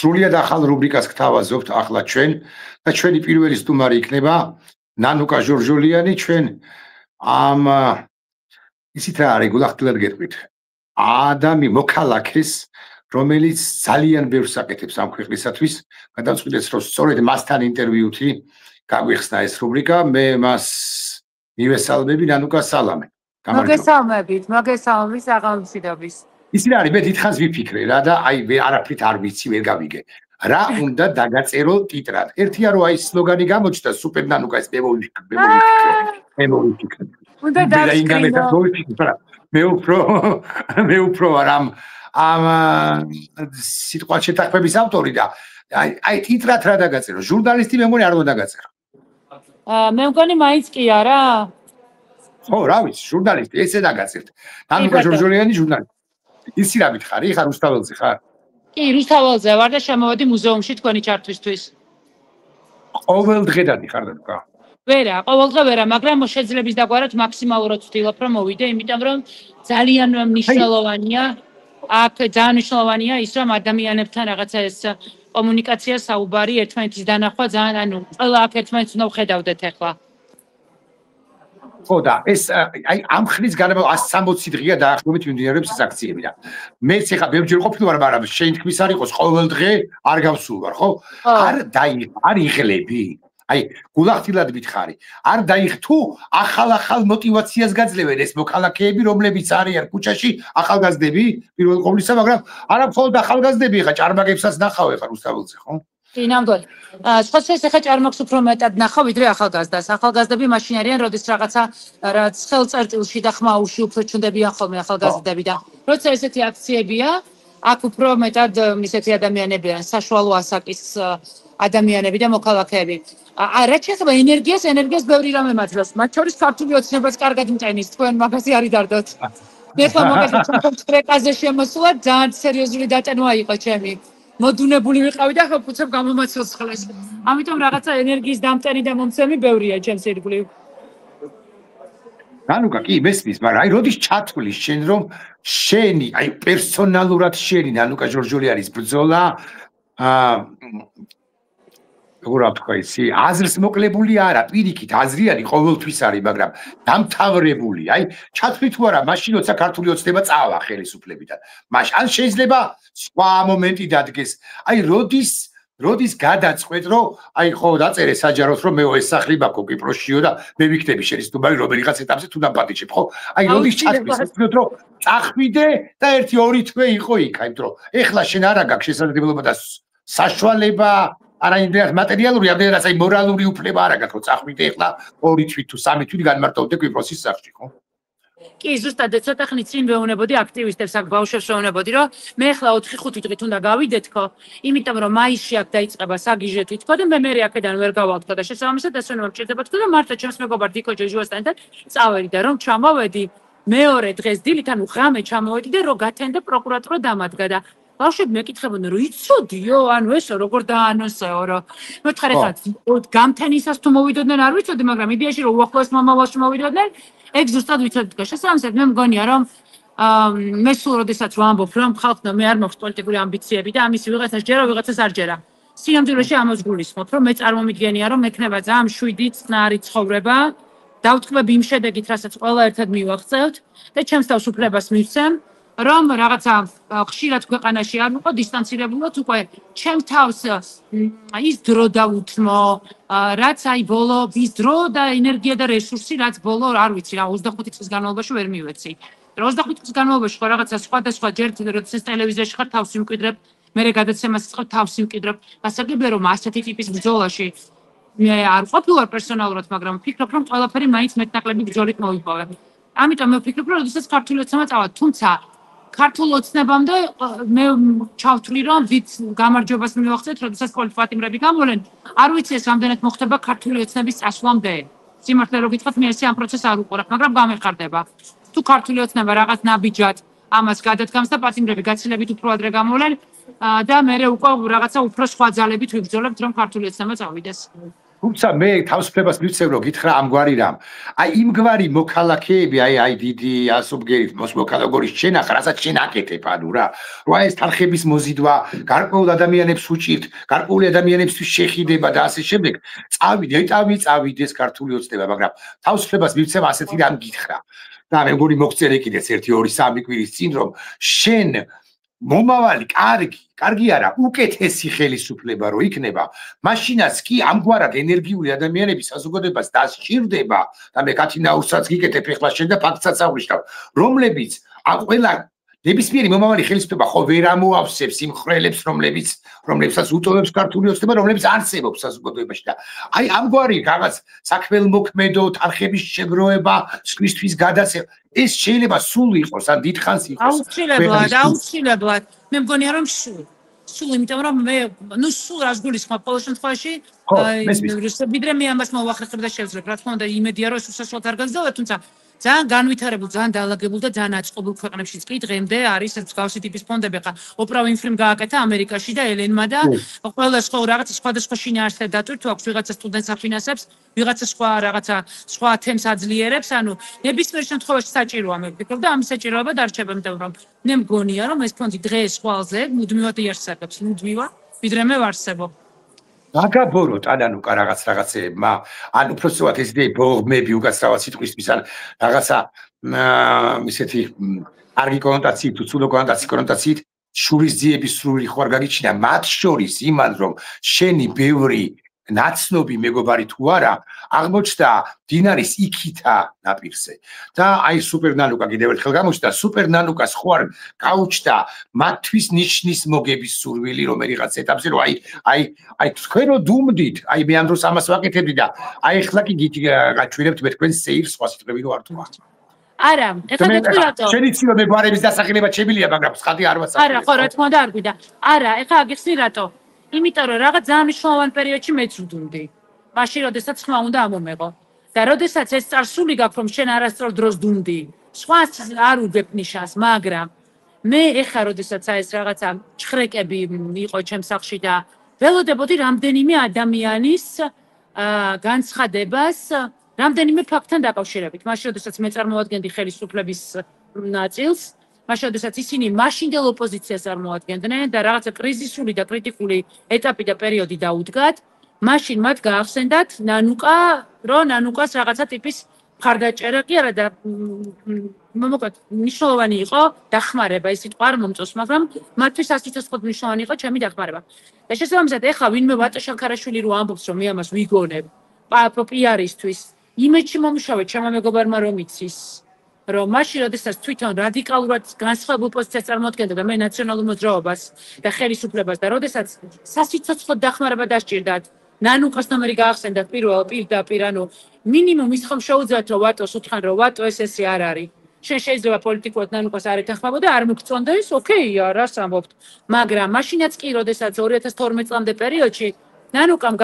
სრულიად ახალ რუბრიკას გთავაზობთ ახლა ჩვენ და ჩვენი პირველი სტუმარი იქნება ნანუკა ჟორჟოლიანი ჩვენ ამ ისიც რა არის გულახდილად გეტყვით ადამი მოქალაქეს რომელიც ძალიან ბევრს აკეთებს ამ ქვეყნისათვის გადავწყვიტეთ რომ სწორედ მასთან ინტერვიუთი გაგვიხსნა ეს რუბრიკა მე მას მივესალმები ნანუკა სალამი მოგესალმებით საღამოშიდობის ის რა არის მე დიდხანს ვიფიქრე რა და აი არაფრით არ ვიცი ვერ გავიგე რა უნდა დაგაწერო ტიტრად ერთია რომ აი სლოგანი გამოჩნდა სუპერ ნანუკა ეს მე მოვიფიქრე უნდა დავსკრინო მე უფრო არ ამ სიტყვა შეთანხმების ავტორი და აი ტიტრად რა დაგაწერო ჟურნალისტი მე მგონი არ უნდა დაგაწერო მე მგონი მაინც კი არა ხო რა ვიცი ჟურნალისტი ესე დაგაწერთ ნანუკა ჟორჟოლიანი ჟურნალისტი ისი რა მითხარი ხარ რუსთაველზე ხარ კი რუსთაველზე ვარ და შემოვედი მუზეუმში თქვენი ჩართვისთვის ყოველ დღე დადიხარ ნანუკა ვერა ყოველდღე ვერა მაგრამ შეძლების დაგვარად მაქსიმალურად ვთვლილობ რომ მოვიდე იმიტომ რომ ძალიან მნიშვნელოვანია აქ ძალიან მნიშვნელოვანია ის რომ ადამიანებთან რაღაცა ეს კომუნიკაცია საუბარი ერთმანეთის დანახვა ძალიან ანუ ყველა აქ ერთმანეთს უნდა ვხედავდეთ ახლა ხო და ეს აი ამ ხნის განმავლობაში 160 დღეა დაახლოებით მიმდინარეობს ეს აქციები და მეც ახლა ბევრჯერ ყოფილი ვარ მაგრამ შენ თქმის არ იყოს ყოველ დღე არ გავსულ ვარ ხო არ იღლები აი გულახდილად მითხარი არ დაიხტუ ახალ мотиваციას გაძლევენ ეს მოქალაქეები რომლებიც არიან ქუჩაში ახალგაზრდები პირველ ყოვლისა მაგრამ არა მხოლოდ ახალგაზრდები ხა ჭარმაგებსაც ნახავ ხა რუსთაველზე ხო კი ნამდვილად სხვა ხა ჭარმაგს უფრო მეტად ნახავ ვიდრე ახალგაზრდას ახალგაზრდები მაშინ არიან როდის რაღაცა ხელწერტილში და ხმაურში უფრო ჩნდებიან ხოლმე ახალგაზრდები და როცა ესეთი აქციებია აქ უფრო მეტად ისეთი ადამიანები არიან საშუალო ასაკის ადამიანები და მოქალაქეები. რაც შეეხება ენერგიას ბევრი რამე მაძლევს. მათ შორის ქართული ოცნებას კარგად მტენის, თქვენ მაგაზე არ იდარდოთ. მე ხომ მაგაზე ტრეკაზე შემოსულა ძალიან სერიოზული დატენვა იყო ჩემი. მოდუნებული ვიყავი და ხომ უცებ გამომაცოცხლეს. ამიტომ რაღაცა ენერგიის დამტენი და მომცემი ბევრია ჩემს ირგვლივ. ნანუკა კი მესმის, მაგრამ აი როდის ჩათვლის შენ რომ შენი, აი პერსონალურად შენი ნანუკა ჟორჟოლიანის ბრძოლა როგორ ვთქვა ისი აზრს მოკლებული არა პირიქით აზრიანი ყოველთვის არის მაგრამ დამთავრებული აი ჩათვლი თუ არა მაშინ როცა ქართული ოცნება წავა ხელისუფლებიდან მაშინ ან შეიძლება სხვა მომენტი დადგეს აი როდის გადაწყვეტ რომ აი ხო დაწერე საჯაროდ რომ მე ეს სახლი ბაქო კიპროსშიო და მე ვიქნები შენ სტუმარი რომელიღაც ეტაპზე თუ დაპატიჩებ ხო აი როდის ჩათვლის ვთქვით რომ წახვიდე და 1-2 თვე იყო იქ აი რომ ეხლა შენ არა გაქვს შესაძლებლობა და საშუალება არა იმდენად მატერიალური, ამდენადაც აი მორალური უფლება არ აქვს, რომ წახვიდე ახლა 2 თვით თუ 3 თვით განმარტოვდე კვიპროსის სახლში, ხო? კი, ზუსტად ცოტა ხნით წინ ვეუბნებოდი აქტივისტებს, აქ ბავშვებს ვეუბნებოდი, რომ მე ახლა 4-5 დღით უნდა გავიდეთ, ხო? იმიტომ რომ მაისში აქ დაიწყება საგიჟეთი, თქო და მე აქედან ვერ გავალთქო და შესაბამისად ეს უნდა მჭირდება თქო და მართლა ჩემს მეგობარ დიკო ჯეჟუასთან და წავედი და რომ ჩამოვედი მეორე დღეს დილით, ანუ ღამე ჩამოვედი და რომ გათენდა პროკურატურა დამადგა და ბავშვები მეკითხებოდნენ რომ იცოდიო ანუ ესო როგორ დაანონსეო რომ მოთხარ ახლა გამთენისას თუ მოვიდოდნენ არ ვიცოდი მაგრამ იდეაში რომ უახლოეს მომავალში მოვიდოდნენ ეგ ზუსტად ვიცოდი და შესაბამისად მე მგონია რომ მე სულ როდესაც ვამბობ რომ ხალხმა მე არ მაქვს პოლიტიკური ამბიციები და ამის ვიღაცას ჯერა ვიღაცას არ ჯერა სიამძულეში ამას გულისხმობ რომ მე წარმომიდგენია რომ მექნება ძალიან მშვიდი წყნარი ცხოვრება დავტყვებ იმ შედეგით რასაც ყველა ერთად მივაღწევთ და ჩემს თავს უფლებას მივცემ რომ რაღაცა ხშირად ქვეყანაში არ ვიყო დისტანცირებულად უკვე ჩემ თავს ის დრო დაუთმო რაც აი ბოლო ის დრო და ენერგია და რესურსი რაც ბოლო არ ვიცი რა 25 წლის განმავლობაში ვერ მივეცი 25 წლის განმავლობაში ხო რაღაცა სხვადასხვა ჯერ როდესაც ტელევიზიაში ხარ თავს იმკვიდრებ მე გადაცემას იწყებ თავს იმკვიდრებ გასაგებია რომ ასეთი ტიპის ბრძოლაში მე არ ყოფილვარ პერსონალურად მაგრამ ვფიქრობ რომ ყველაფერი მაინც მეტნაკლები ბრძოლით მოვიპოვე ამიტომ მე ვფიქრობ რომ როდესაც ქართული ოცნება წავა თუმცა ქართულ ოცნებამდე მე ჩავთვლი რომ დიდ გამარჯვებას მივახცეთ, როდესაც პოლიტპატიმრები გამოვლენ. არ ვიცი ეს რამდენად მოხდება ქართული ოცნების წასვლამდე. სიმართლე რომ გითხრათ, მე ესე ამ პროცესს არ უყურებ, მაგრამ გამეხარდება. თუ ქართული ოცნება რაღაც ნაბიჯად ამას გადადგამს და პატიმრები გაცილებით უფრო ადრე გამოვლენ და მე უკვე რაღაცა უფრო სხვა ძალებით ვიბრძოლებთ, რომ ქართული ოცნება წავიდეს. თუმცა მე თავისუფლებას მივცევ რომ გითხრა ამგვარი რამ. აი იმგვარი მოქალაქეები, აი დიდი ასობგერით მოქალაქეობის შენახა, რასაც შენ აკეთებ, ანუ რა ეს თანხების მოზიდვა, გარკვეულ ადამიანებს უჭირთ, გარკვეული ადამიანებისთვის შეხიდება და ასე შემდეგ. წავიდეს ქართული ოცნება, მაგრამ თავისუფლებას მივცევ ასეთი რამ გითხრა. და მე მგონი მოგწერე კიდეც 1 2 3 კვირის წინ რომ შენ მომავალი კარგი არა უკეთესი ხელისუფლება რო იქნება მაშინაც კი ამგვარად ენერგიული ადამიანების საზოგადოებას დასჭირდება და მე კათინაურსაც გიკეთებ ეხლა შენ და ფაქტსაც აღვნიშნავ რომლებიც ყველა ნებისმიერი მომავალი ხელისუფლება ხო ვერ ამოავსებს იმ ხრელებს რომლებსაც უტოვებს ქართული ოცნება რომლებიც არსებობს საზოგადოებაში და აი ამგვარი რაღაც საქმელმოქმედო თანხების შეგროვება სხვისთვის გადაცემა ეს შეიძლება სულ იყოს ან დიდხანს იყოს აუცილებლად მე მგონია რომ სულ იმიტომ რომ მე სულ რას გულისხმობ ყოველ შემთხვევაში ვიდრე მე ამას მოვახერხებ და შევძლებ რა თქმა უნდა იმედია რომ უსასრულოდ არ გაგზავნა თუმცა ძალიან განვითარებულ, ძალიან დაალაგებულ და ძალიან აწყობილ ქვეყნებშიც კი დღემდე არის მსგავსი ტიპის ფონდები. ხა ოპრა ვინფრიმ გააკეთა ამერიკაში და ელენმა და ყველა რაღაცა სხვადასხვა შინაარსზე დატვირთ, თუ აქვს ვიღაცა სტუდენტს აფინანსებს, ვიღაცა სხვა თემს აძლიერებს, ანუ ნებისმიერ შემთხვევაში საჭიროა მე ვფიქრობ და ამის საჭიროება დარჩება, იმიტომ რომ მე მგონია რომ ეს ფონდი დღეს ხვალზე მუდმივად იარსებებს, ვიდრე მე ვარსებობ. აგაბოროთ ანანუკა რაღაცეებმა ან უბრალოდ ეს იდეა ბოღმები უგაცრავად სიტყვისთვის ან რაღაცა ისეთი კარგი კონოტაციით თუ ცუდო კონოტაციით შურისძიების სრული ხوار გაგიჩინა მათ შორის იმან რომ შენი ბევრი ნაცნობი მეგობარი თუ არა აღმოჩნდა დინარის იქითა ნაპირზე და აი სუპერნანუკა კიდევ ერთხელ გამოჩნდა სუპერნანუკას ხوار გაუჩნდა მათთვის ნიშნის მოგების სურვილი რომელიღაც ეტაპზე რომ აი თქვენ რო დუმდით აი მე ამ დროს ამას ვაკეთებდი და აი ახლა კი გაჩვენებთ მე თქვენ სეირს სხვა სიტყვები რო არ თქვა არა ეხლა გეტყვი რატო შენ იცი რომ მე გვარების დასახელება შემილია მაგრამ სხადი არ ვასახელებ არა ხო რა თქმა უნდა არ გვიდა არა ეხლა აგიხსნი რატო იმიტომ რომ რაღაც ძალიან მნიშვნელოვან პერიოდში მეც ვდუმდი. მაშინ როდესაც ხმა უნდა ამომეღო. და როდესაც ეს წარსული გაქვს რომ შენ არასწორ დროს დუმდი. სხვას არ უძებ ნიშანს, მაგრამ მე ეხა როდესაც ეს რაღაცა ჭხრეკები იყო ჩემს სახლში და ველოდებოდი რამდენიმე ადამიანის განცხადებას, რამდენიმე ფაქტთან დაკავშირებით. მაშინ როდესაც მე წარმოადგენდი ხელისუფლების ნაწილს მაშინ როდესაც ისინი მაშინდელ ოპოზიციას წარმოადგენდნენ და რაღაცა კრიზისული და კრიტიკული ეტაპი და პერიოდი დაუდგათ, მაშინ მათ გაახსენდათ ნანუკას რაღაცა ტიპის მხარდაჭერა კი არა და მოკლედ მნიშვნელოვანი იყო დახმარება, ის სიტყვა არ მომწონს, მაგრამ მათთვის ასიცოცხლოდ მნიშვნელოვანი იყო ჩემი დახმარება. და შესაბამისად ეხლა ვინმე ვატო შანქარაშვილი რო ამბობს რომ მე ამას ვიგონებ პიარისთვის, იმედში მომუშავე ჩემმა მეგობარმა რომ იცის რომ მაშინ როდესაც თვითონ რადიკალურად განსხვავებულ პოზიციას წარმოადგენდა და მე ნაციონალურ მოძრაობას და ხელისუფლებას და როდესაც სასიცოცხლოდ დახმარება დასჭირდათ ნანუკას ნომერი გაახსენდათ პირდაპირ ანუ მინიმუმ ის ხომ შეუძლიათ რომ ვატოს უთხრან რომ ვატო ეს არ არის შენ შეიძლება პოლიტიკურად ნანუკას არ ეთანხმებო და არ მოგწონდეს ოკეია რას ამბობთ მაგრამ მაშინაც კი როდესაც 2012 წლამდე პერიოდში ნანუკამ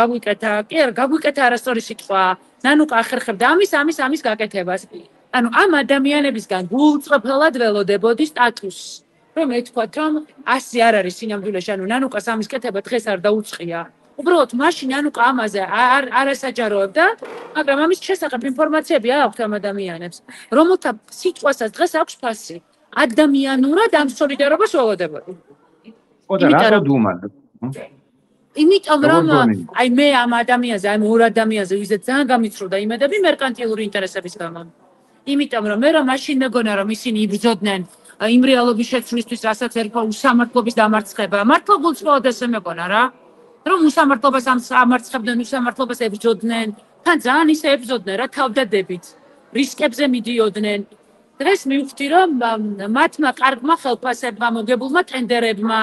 გაგვიკეთა არასწორი სიტყვა ნანუკა ახერხებდა ამის გაკეთებას ანუ ამ ადამიანებისგან გულწრფელად ველოდებოდი სტატუსს რომ ეთქვათ რომ ასე არ არის სინამდვილეში ანუ ნანუკას ამის კეთება დღეს არ დაუწყია უბრალოდ მაშინ ნანუკა ამაზე არ ასაჯაროებდა მაგრამ ამის შესახებ ინფორმაციები აქვთ ამ ადამიანებს რომელთა სიტყვასაც დღეს აქვს ფასი ადამიანურად ამ სოლიდარობას ველოდებოდი რატო დუმად იმიტომ რომ აი მე ამ ადამიანზე აი ორ ადამიანზე ვიზეთ ძალიან გამიცრუდა იმედები მერკანტილური ინტერესების გამო იმიტომ რომ მე მაშინ მეგონა რომ ისინი იბრძოდნენ იმ რეალობის შეცვლისთვის, რასაც ერქვა უსამართლობის დამარცხება. მართლა გულწრფელად ესე მეგონა რა. რომ უსამართლობას ამარცხებდნენ, უსამართლობას ებრძოდნენ. თან ძალიან ისე ებრძოდნენ რა თავდადებით. რისკებზე მიდიოდნენ. დღეს მივხვდი რომ მათმა კარგმა ხელფასებმა, მოგებულმა ტენდერებმა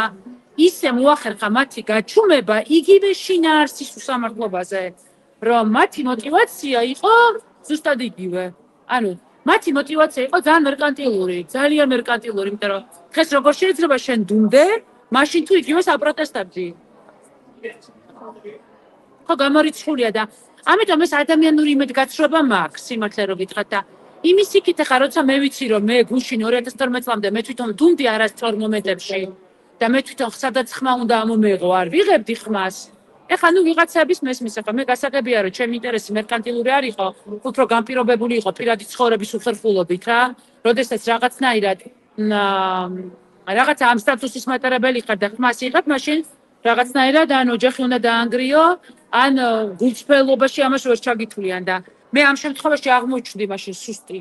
ისე მოახერხა მათი გაჩუმება იგივე შინაარსის უსამართლობაზე, რომ მათი мотиваცია იყო ზუსტად იგივე. ანუ მათი мотиваცია იყო ძალიან მერკანტილური, იმიტომ რომ დღეს როგორ შეიძლება შენ დუმდე, მაშინ თუ იგივეს აპროტესტებდი. ხო გამორიცხულია და ამიტომ ეს ადამიანური იმედგაცრუება მაქვს, სიმართლე რო გითხრათ და იმის იქით ახლა როცა მე ვიცი რომ მე გუშინ 2012 წლამდე მე თვითონ დუმდი არასწორ მომენტებში და მე თვითონ სადაც ხმა უნდა ამომეღო არ ვიღებდი ხმას ეხლა ნუ ვიღაცების მესმის ეხლა მე გასაგებია რომ ჩემი ინტერესი მერკანტილური არ იყო, უფრო განპირობებული იყო პირადი ცხოვრების უხერხულობით რა. როდესაც რაღაცნაირად რაღაცა ამ სტატუსის მატარებელი ხარ და ხმას იღებ, მაშინ რაღაცნაირად ან ოჯახი უნდა დაანგრიო, ან გულწრფელობაში ამას ვერ ჩაგითვლიან და მე ამ შემთხვევაში აღმოჩნდი მაშინ სუსტი.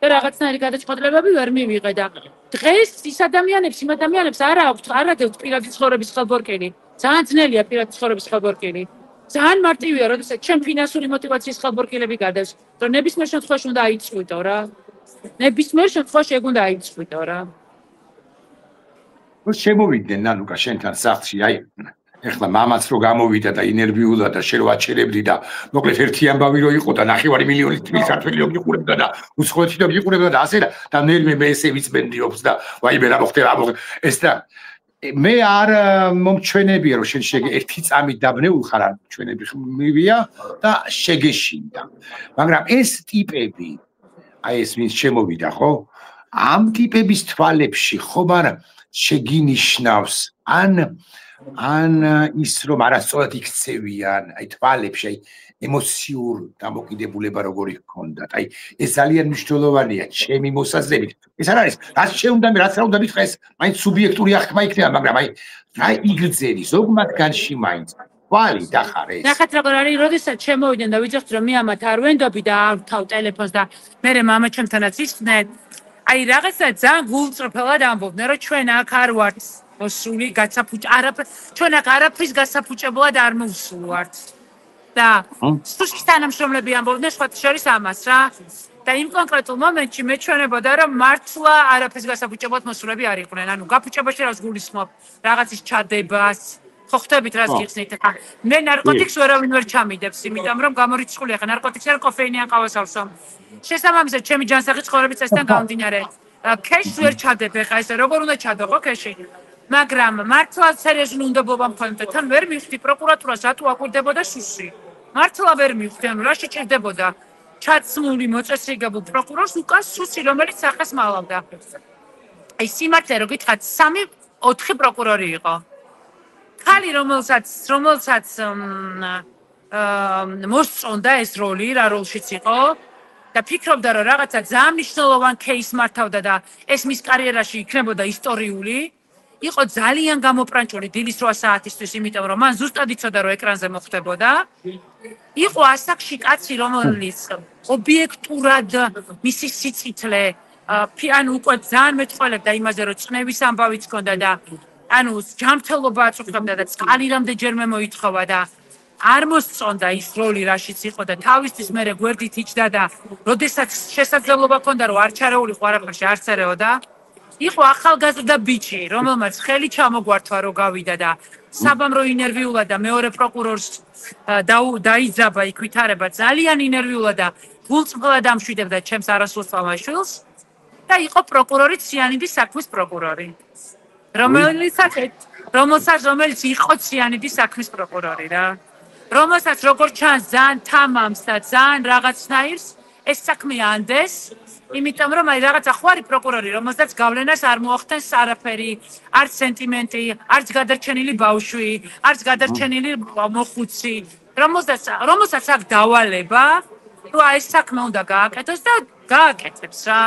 და რაღაცნაირი გადაწყვეტილებები ვერ მივიღე და დღეს ის ადამიანებს, იმ ადამიანებს არ აქვთ პირადი ცხოვრების ხელბორკელი. ძალიან ძნელია პირადი ცხოვრების ხელბორკელი. ძალიან მარტივია, როდესაც ჩემ ფინანსური мотиваციის ხელბორკელები გადავს, რომ ნებისმიერ შემთხვევაში უნდა აიწყვიტო რა. ნებისმიერ შემთხვევაში ეგ უნდა აიწყვიტო რა. შემოვიდნენ ნანუკა შენთან სახლში, აი ეხლა მამაც რო გამოვიდა და ინერვიულა და შენ რო აჩერებდი და მოკლედ ერთი ამბავი რო იყო და 9 მილიონი თბილისის ქართველი რო მიყურებდა და უცხოეთი რო მიყურებდა და ასე და მე ესე ვიწმენდიობს და ვაიმე რა მოხდება ეს და მე არ მომჩვენებია რომ შენ ერთი წამით დაბნეულ ხარ არ ჩვენებია და შეგეშინდა მაგრამ ეს ტიპები აი ეს ვინც შემოვიდა ხო ამ ტიპების თვალებში ხომ არ შეგინიშნავს ან ის რომ არასწორად იქცევიან, აი თვალებში, აი ემოციურ დამოკიდებულება როგორი ჰქონდათ. აი ეს ძალიან მნიშვნელოვანია ჩემი მოსაზრებით. ეს არ არის, რაც შეუნდა მე, რაც რა უნდა მითხრა ეს, მაინც სუბიექტური აღქმა იქნება, მაგრამ აი რა იგრძელი ზოგ მათგანში მაინც თვალი დახარ ეს. ნახეთ როგორ არის, როდესაც შემოვიდნენ და ვიძახთ რომ მე ამათ არ ვენდობი და არ ვთავ ტელეფონს და მე მამა ჩემთანაც ისხდნენ. აი რაღაცა ძალიან გულწრფელად ამბობდნენ რომ ჩვენ აქ არ ვართ მოსული ჩვენ აქ არაფრის გასაფუჭებლად არ მოვსულვართ და სუსტი თანამშრომლები ამბობდნენ სხვათა შორის ამას რა და იმ კონკრეტულ მომენტში მე ჩვენებოდა რომ მართლა არაფრის გასაფუჭებლად მოსულები არ იყვნენ ანუ გაფუჭებაში რას გულისხმობ რაღაცის ჩადებას ხო ხვდებით რას გიხსნით ახლა მე ნარკოტიკს ვერავინ ვერ ჩამიდებს იმიტომ რომ გამორიცხულია ახლა ნარკოტიკს არ კოფეინი ან ყავას ავსო შესაბამისად ჩემი ჯანსაღი ცხოვრების წესთან გამომდინარე ქეშს ვერ ჩადებ ახლა ესე როგორ უნდა ჩადო ხო ქეში მაგრამ მართლა სერიოზული უნდობლობა მქონდა თან ვერ მივხვდი პროკურატურას რატო აკვირდებოდა სუსი მართლა ვერ მივხვდი ანუ რა შეჭირდებოდა ჩაცმული მოწესრიგებულ პროკურორს უკან სუსი რომელიც სახეს მალავდა აი სიმართლე რო გითხრათ 3-4 პროკურორი იყო ხალი რომელსაც მოსწონდა ეს როლი რა როლშიც იყო და ფიქრობდა რომ რაღაცა ძალიან მნიშვნელოვან кейს მართავდა და ეს მის კარიერაში იქნებოდა ისტორიული იყო ძალიან გამოპრანჭული დილის 8 საათისთვის, იმიტომ რომ მან ზუსტად იცოდა რომ ეკრანზე მოხდებოდა. იყო ასაკში კაცი, რომელიც ობიექტურად მისი სიცითლე, ანუ უკვე ძალიან მეტყველებდა იმაზე, რომ წნევის ამბავიც ჰქონდა და ანუ ჯანმრთელობა აწუხებდა და წყალირამდე ჯერმე მოითხოვა და არ მოსწონდა ის როლი რაშიც იყო და თავისთვის მერე გვერდით იჯდა და როდესაც შესაძლებლობა ჰქონდა რომ არ ჩარეულიყო არაფერში არ წერეოდა იყო ახალგაზრდა ბიჭი, რომელმაც ხელი ჩამოგვართვა რომ გავიდა და საბამრო ინერვიულა და მეორე პროკურორს დაიძაბა იქ ვითარება ძალიან ინერვიულა და გულწრფელად ამშვიდებდა ჩემს არასრულ თამაშვილს და იყო პროკურორი ციანიდის საქმის პროკურორი. რომელიც იყო ციანიდის საქმის პროკურორი რა. რომელსაც როგორც ჩანს ძალიან თამამს და ძალიან რაღაცნაირს ეს საქმე ანდეს იმიტომ რომ აი რაღაცა ხვარი პროკურორი რომელსაც გავლენას არ მოახდენს არაფერი, არც სენტიმენტი, არც გადარჩენილი ბავშვი, არც გადარჩენილი მოხუცი, რომელსაც აქ დავალება, რომ აი ეს საქმე უნდა გააკეთოს და გააკეთებს რა.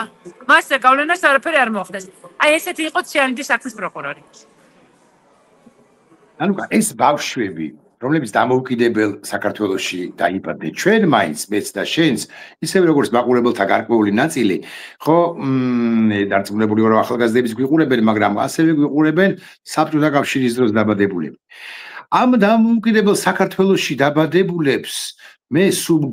მასზე გავლენას არაფერი არ მოახდენს. აი ესეთი იყო ციანიდის საქმის პროკურორი. ანუკა ეს ბავშვები რომლებიც დამოუკიდებელ საქართველოში დაიბადნენ ჩვენ მაინც მეც და შენს ისევე როგორც მაყურებელთა გარკვეული ნაწილი ხო დარწმუნებული ვარ ახალგაზრდების გვიყურებენ მაგრამ ასევე გვიყურებენ საბჭოთა კავშირის დროს დაბადებულები ამ დამოუკიდებელ საქართველოში დაბადებულებს მე სულ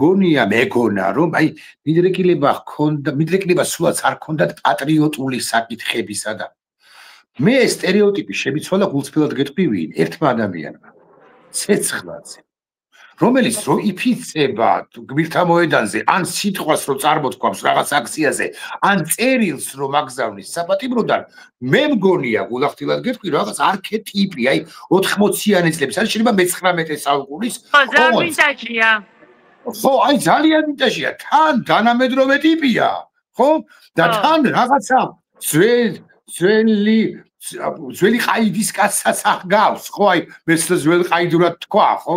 მეგონა რომ აი მიდრეკილება სულაც არ ქონდათ პატრიოტული საკითხებისა და მე სტერეოტიპი შემიცვალა გულწრფელად გეტყვი ერთმა ადამიანმა ცეცხლაძე რომელიც რო იფიცება გმირთა მოედანზე ან სიტყვას რო წარმოთქვამს რაღაც აქციაზე ან წერილს რო მაგზავნის საპატიმროდან მე მგონია გულახდილად გეტყვი რაღაც არქეტიპი აი 80-იანი წლების ან შეიძლება მე-19 საუკუნის ხო აი ძალიან მინტაშია თან თანამედროვე ტიპია ხო და თან რაღაცა ძველი ყაიდის კაცსაც აღგავს, ხო, აი, მეც ძველი ყაიდურად თქვა, ხო?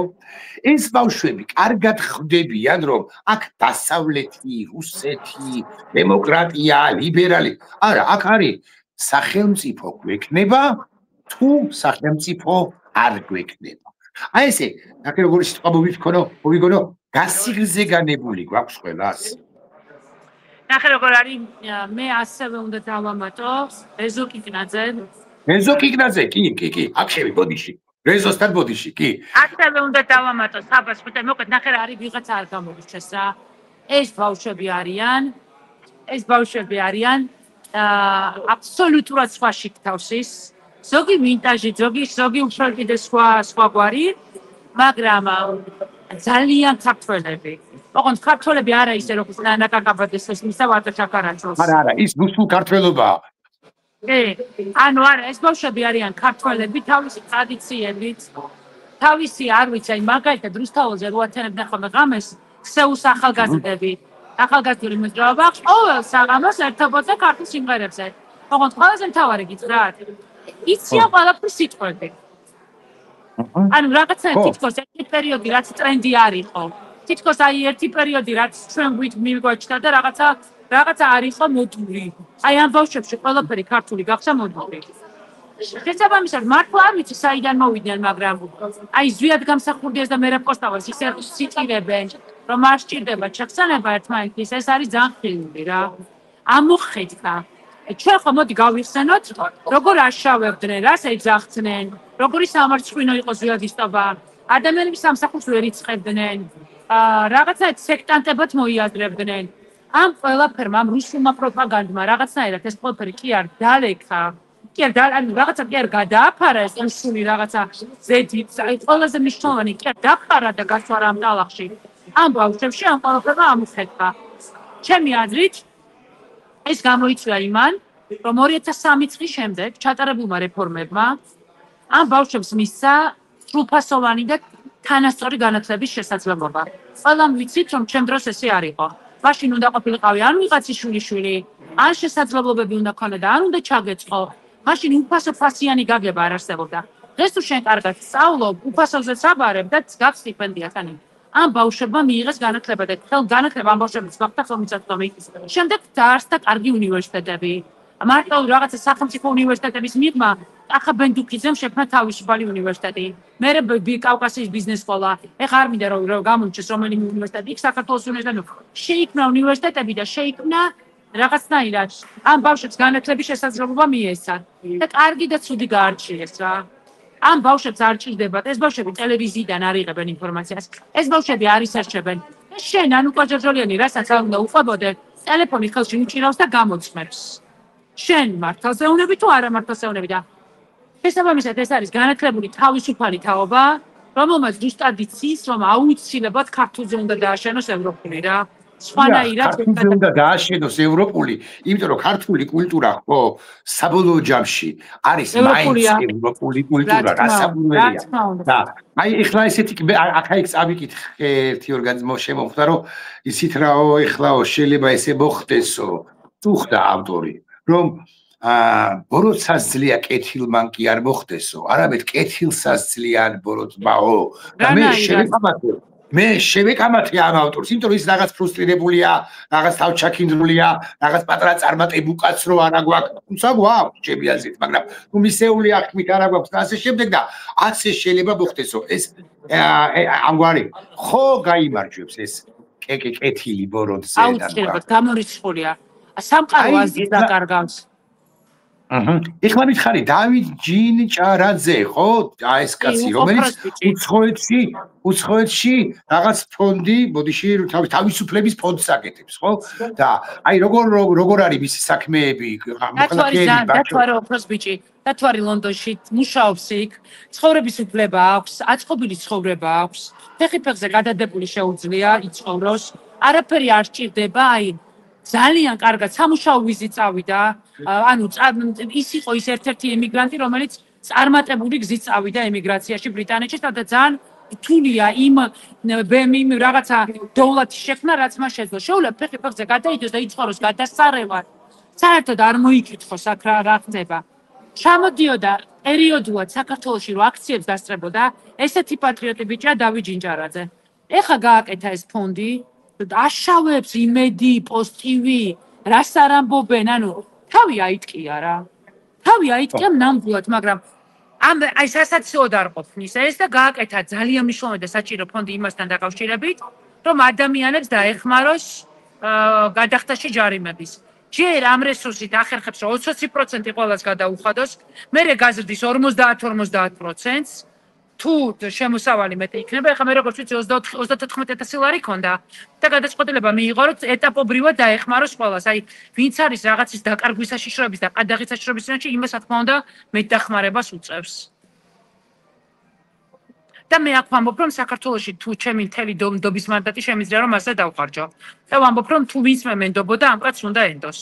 ეს ბავშვები კარგად ხვდებიან, რომ აქ დასავლეთი, რუსეთი, დემოკრატია, ლიბერალი, არა, აქ არის სახელმწიფო გვექნება, თუ სახელმწიფო არ გვექნება. აი ესე, აქ როგორი სიტყვა მოვიგონო, გასიღრზე განებული გვაქვს ყველას. ნახე როგორ არის, მე ასევე უნდა დავამატო ეზო კიკნაძე, კი, აქ შევი ბოდიში. რეზოსთან ბოდიში, კი. ასევე უნდა დავამატო საბას, ხუთა მოკლედ ნახე რა არის ვიღაცა არ გამოვიჩეს რა. ეს ბავშვები არიან აბსოლუტურად სხვა შიგთავსის, ზოგი ვინტაჟი, ზოგი უფრო კიდე სხვაგვარი, მაგრამ ძალიან ქართველები. ოღონდ ქართველები არა ისე როგორც ნანა კაკაბაძეს ესმის და ვატო შაქარაძოს. არა, ის რუსულ ქართველობაა. ანუ არა, ეს ბავშვები არიან ქართველები თავისი ტრადიციებით, თავისი არ ვიცი, აი მაგალითად რუსთაველზე რო ათენებდნენ ხოლმე ღამეს, ქსეუს ახალგაზრდული მოძრაობა ყოველ საღამოს ერთობოდა ქართულ სიმღერებზე. ოღონდ ყველაზე მთავარი გითხრათ, იციან ყველაფრის სიტყვები. ანუ რაღაცა თითქოს ერთი პერიოდი რაც ტრენდი არ იყო. თითქოს აი ერთი პერიოდი რაც ჩვენ მიგვაჩნდა და რაღაცა არ იყო მოდული. აი ამ ბავშვებში ყველაფერი ქართული გახდა მოდული. შესაბამისად, მართლა არ ვიცი საიდან მოვიდნენ, მაგრამ აი ზვიად გამსახურდიას და მერაბ კოსტავას ისე სიტირებენ, რომ არ სჭირდება ჩახსენება ერთმანეთის, ეს არის ძალიან ხილული რა. ამოხედა. ჩვენ ხომ მოდი გავიხსენოთ, როგორ აშავებდნენ, რას ეძახდნენ, როგორი სამარცხვინო იყო ზვიადისტობა, ადამიანების სამსახურს ვერ იწყებდნენ, რაღაცა სექტანტებად მოიაზრებდნენ. ამ ყველაფერმა, ამ რუსულმა პროპაგანდმა რაღაცნაირად ეს ყველაფერი კი არ დალექა. ანუ რაღაცა კი არ გადააფარა ეს რუსული რაღაცა ზედით, აი ყველაზე მნიშვნელოვანი კი არ დაფარა და გასვარა ამ ტალახში. ამ ბავშვებში ამ ყველაფერმა ამოხეთქა. ჩემი აზრით ეს გამოიწვია იმან, რომ 2003 წლის შემდეგ ჩატარებულმა რეფორმებმა ამ ბავშვებს მისცა სრულფასოვანი და თანასწორი განათლების შესაძლებლობა. ყველამ ვიცით, რომ ჩემ დროს ესე არ იყო. მაშინ უნდა ყოფილიყავი ან ვიღაცის შვილიშვილი, ან შესაძლებლობები უნდა ქონოდა, ან უნდა ჩაგეწყო. მაშინ უფასო ფასიანი გაგება არ არსებობდა. დღეს თუ შენ კარგად სწავლობ, უფასოზე საბარებ და გაქვს სტიპენდია ხანი. ამ ბავშვებმა მიიღეს განათლება და განათლება ამ ბავშვებს გახდა ხელმისაწვდომი. შემდეგ დაარსდა კარგი უნივერსიტეტები. მარტო რაღაცა სახელმწიფო უნივერსიტეტების მიღმა ახა ბენდუკიძემ შექმნა თავისუფალი უნივერსიტეტი. მერე კავკასიის ბიზნეს სკოლა. ეხლა არ მინდა რომ გამოიჩეს რომელიმე უნივერსიტეტი, იქ საქართველოს უნივერსიტეტი. შეიქმნა უნივერსიტეტები და შეიქმნა რაღაცნაირად ამ ბავშვებს განათლების შესაძლებლობა მიეცა. და კარგი და ცუდი გაარჩიეს რა. ამ ბავშვებს არ ჭირდებათ, ეს ბავშვები ტელევიზიიდან არ იღებენ ინფორმაციას. ეს ბავშვები არ ისერჩებენ. შენ ანუ კოჯოჯოლიანი რასაც არ უნდა უყვებოდე, ტელეფონი ხელში უჭირავს და გამოწმებს. შენ მართალზე უნები თუ არა მართალზე უნები და შესაბამისად ეს არის განათლებული თავისუფალი თაობა, რომელმაც ზუსტად იცის, რომ აუცილებლად ქართულზე უნდა დააშენოს ევროპული რა. სხვანაირად უნდა დააშენოს ევროპული, იმიტომ რომ ქართული კულტურა ხო საბოლოო ჯამში არის მაინც ევროპული კულტურა, რასაკვირველია. და აი ეხლა ესეთი აქ წავიკითხე ერთი ორგანიზმო შემოხვდა, რომ ისიც რაო ეხლაო შეიძლება ესე მოხდესო. თუ ხდა ავტორი, რომ ბოროტსაზძლია კეთილმან კი არ მოხდესო, არამედ კეთილსაზძლიან ბოროტბაო. და მე შევეკამათე ამ ავტორს, იმიტომ რომ ის რაღაც ფრუსტრირებულია, რაღაც თავჩაქინდრულია, რაღაც პატარა წარმატებ უკაცრო არა გვაქვს, თუმცა გვაქვს ჩემი აზრით, მაგრამ თუ მისეული აღქმით არა გვაქვს და ასე შემდეგ და ასე შეიძლება მოხდესო. ეს ამგვარი ხო გაიმარჯვებს ეს კეთილი ბოროტზე და აუცილებლად გამორიცხულია. სამყარო აზრს დაკარგავს. ეხლა მითხარი დავით ჯინჭარაძე, ხო? ეს კაცი, რომელიც უცხოეთში რაღაც ფონდი, ბოდიში თავისუფლების ფონდს აკეთებს, ხო? და აი როგორ არის მისი საქმეები, დათვარი ოქროს ბიჭი, დათვარი ლონდონში მუშაობს იქ, ცხოვრების უფლება აქვს, აწყობილი ცხოვრება აქვს, ფეხი-ფეხზე გადადებული შეუძლია იცხოვროს, არაფერი არ სჭირდება, აი ძალიან კარგად სამუშაო ვიზით წავიდა, ანუ ის იყო ის ერთ-ერთი ემიგრანტი, რომელიც წარმატებული გზით წავიდა ემიგრაციაში ბრიტანეთში, და ძალიან რთულია იმ რაღაცა დოვლათის შექმნა, რაც მას შეძლო. შეუძლია ფეხი-ფეხზე გადაიდოს და იცხოვროს გადასარევად. საერთოდ არ მოიკითხოს აქ რა ხდება. ჩამოდიოდა პერიოდულად საქართველოში რო აქციებს დასწრებოდა ესეთი პატრიოტი ბიჭია დავით ჯინჯარაძე. ეხა გააკეთა ეს ფონდი, აშავებს იმედი, პოსტივი, რას არ ამბობენ, ანუ თავი აიტკია რა. თავი აიტკია ნამდვილად, მაგრამ აი სასაცილოდ არ ყოფნის ეს და გააკეთა ძალიან მნიშვნელოვანი და საჭირო ფონდი იმასთან დაკავშირებით, რომ ადამიანებს დაეხმაროს გადახდაში ჯარიმების. ჯერ ამ რესურსით ახერხებს რომ 20% ყველას გადაუხადოს, მერე გაზრდის 50-50%-ს, თუ შემოსავალი მეტი იქნება, ეხლა მე როგორც ვიცი 34,000 ლარი ქონდა და გადაწყვეტილება მიიღო რომ ეტაპობრივად დაეხმაროს ყველას. აი ვინც არის რაღაცის დაკარგვის საშიშროების და ყადაღის საშიშროების წინაშე, იმას რა თქმა უნდა მეტდახმარებას უწევს. და მე აქ ვამბობ რომ საქართველოში თუ ჩემი მთელი დობის მანდატი შემიძლია რომ ასე დავხარჯო. და ვამბობ რომ თუ ვინც მე მენდობოდა ამ კაცს უნდა ენდოს.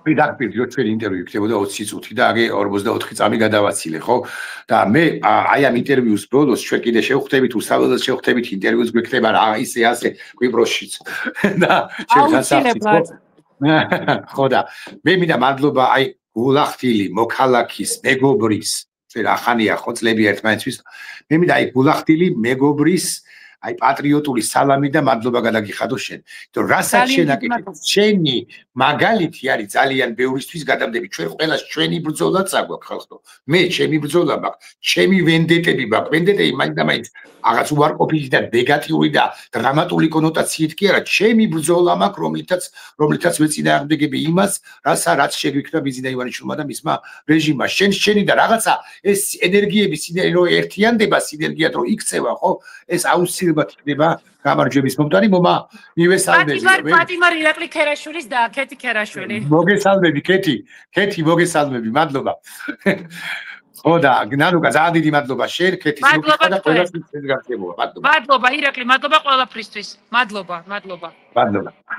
პირდაპირ ჩვენი ინტერვიუ იქნებოდა 20 წუთი და აგე 44 წამი გადავაცილე, ხო? და მე აი ამ ინტერვიუს ბოლოს ჩვენ კიდე შევხვდებით, უსწავლელად შევხვდებით, ინტერვიუს გვექნება რა ისე ასე კვიპროსშიც. და აუცილებლად. ხო და მე მინდა მადლობა აი გულახთილი, მოქალაქის, მეგობრის რა ხანია ხო წლები ერთმანეთს. მე მინდა აი გულახთილი, მეგობრის აი პატრიოტული სალამი და მადლობა გადაგიხადო შენ. იმიტომ რასაც შენ აკეთებ, შენი მაგალითი არის ძალიან ბევრისთვის გადამდები. ჩვენ ყველას ჩვენი ბრძოლაც აგვაქვს ხალხო. მე ჩემი ბრძოლა მაქვს, ჩემი ვენდეტები მაქვს. ვენდეტები მაინც რაღაც უარყოფითი და ნეგატიური და დრამატული კონოტაციით კი არა, ჩემი ბრძოლა მაქვს, რომლითაც მეწინააღმდეგები იმას, რაც შეგვიქნა ბიზნა ივანიშვილმა და მისმა რეჟიმმა. შენი და რაღაცა ეს ენერგიები რო ერთიანდება, სინერგიად რო იქცევა, ხო? ეს აუცილებლად იქნება გამარჯვების მომტანი მომა მივესალმები. პატიმარ ირაკლი ქერაშვილის და ქეთი ქერაშვილი. მოგესალმები ქეთი მოგესალმები, მადლობა. ხო და ნანუკა ძალიან დიდი მადლობა შენ ქეთის მოგიხდა და ყველასთვის გასაგებია. მადლობა ირაკლი, მადლობა ყველაფრისთვის. მადლობა. მადლობა.